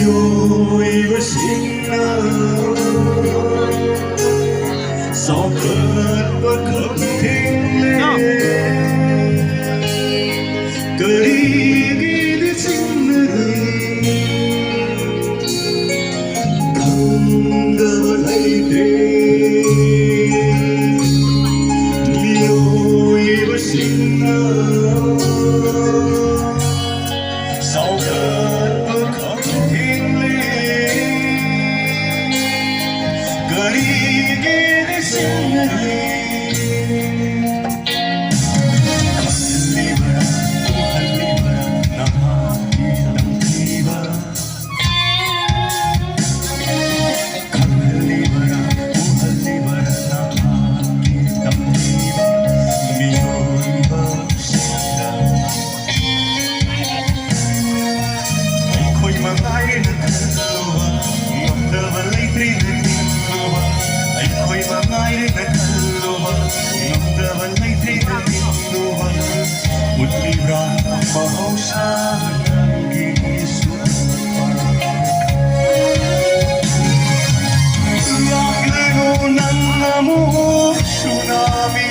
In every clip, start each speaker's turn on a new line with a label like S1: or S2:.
S1: 미워이것이나 sao cơn bất khổng thinh lên 그리기도 짓는 반가워 할때 미워이것이나 sao cơn bất khổng thinh lên 그리기도 짓는 một libra màu xa ghi suốt Lagleno nangamo tsunami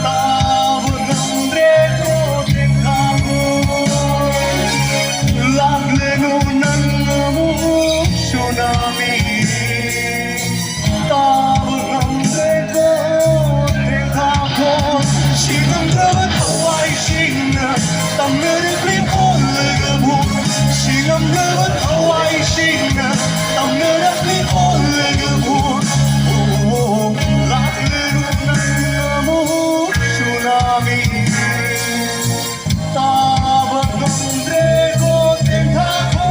S1: Tavo nandreko tengamo Lagleno nangamo tsunami Tavo nandreko tengamo 지금부터 와이시나 땀을 흘리고 지금부터 와이시나 땀을 흘리고 라그로 나무 tsunami Tava nombrego tentaco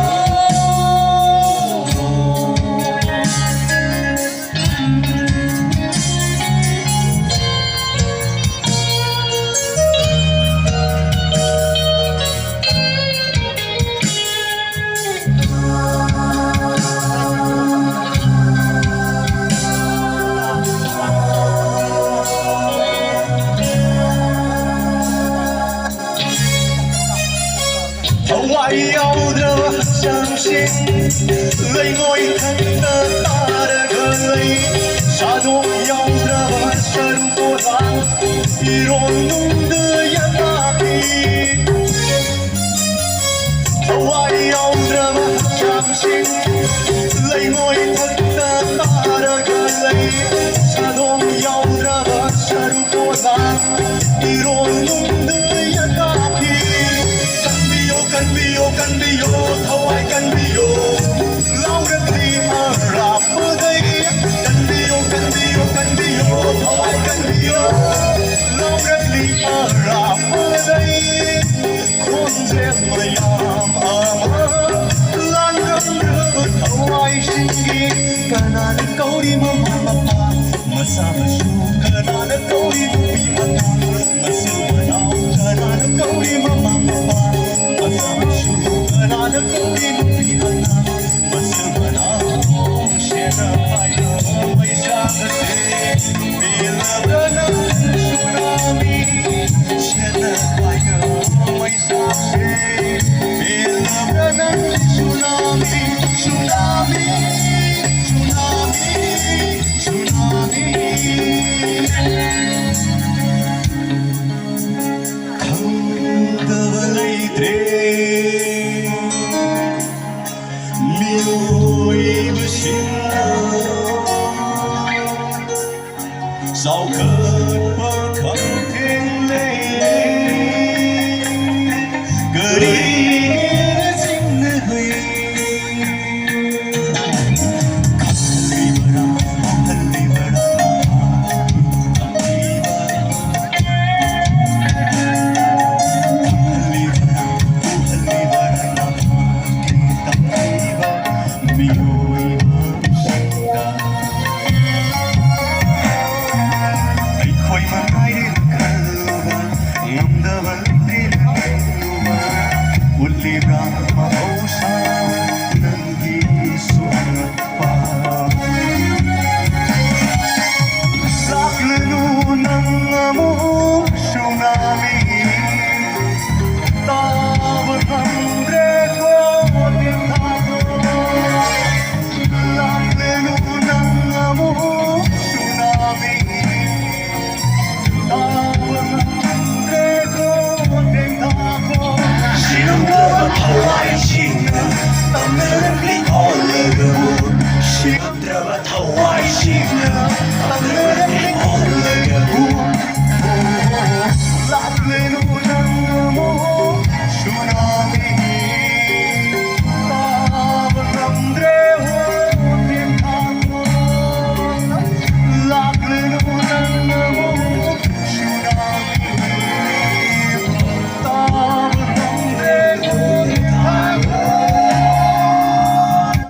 S1: Hawaii yêu thương chẳng xin lấy ngôi thân ta đã gây xa đôi yêu thương sân cô thang đi rồi nung đưa yên ta đi Hawaii yêu thương chẳng xin lấy ngôi thân ta đã gây xa đôi yêu thương sân cô thang đi rồi nung đưa yên ta đi Can be your, how I can be your louder dream rap day can be your, how I can be your louder dream rap day con riêng mày am lan gấm rớt how I sing kana na câu đi mà sa mà su kana na câu đi mà su mà nào kana na câu đi mà sa mà su kana na câu đi mà su mà nào sẽ na phải đâu bây giờ thế vì là đơn tsunami sẽ na phải đâu bây giờ thế vì là đơn tsunami tsunami sao cơn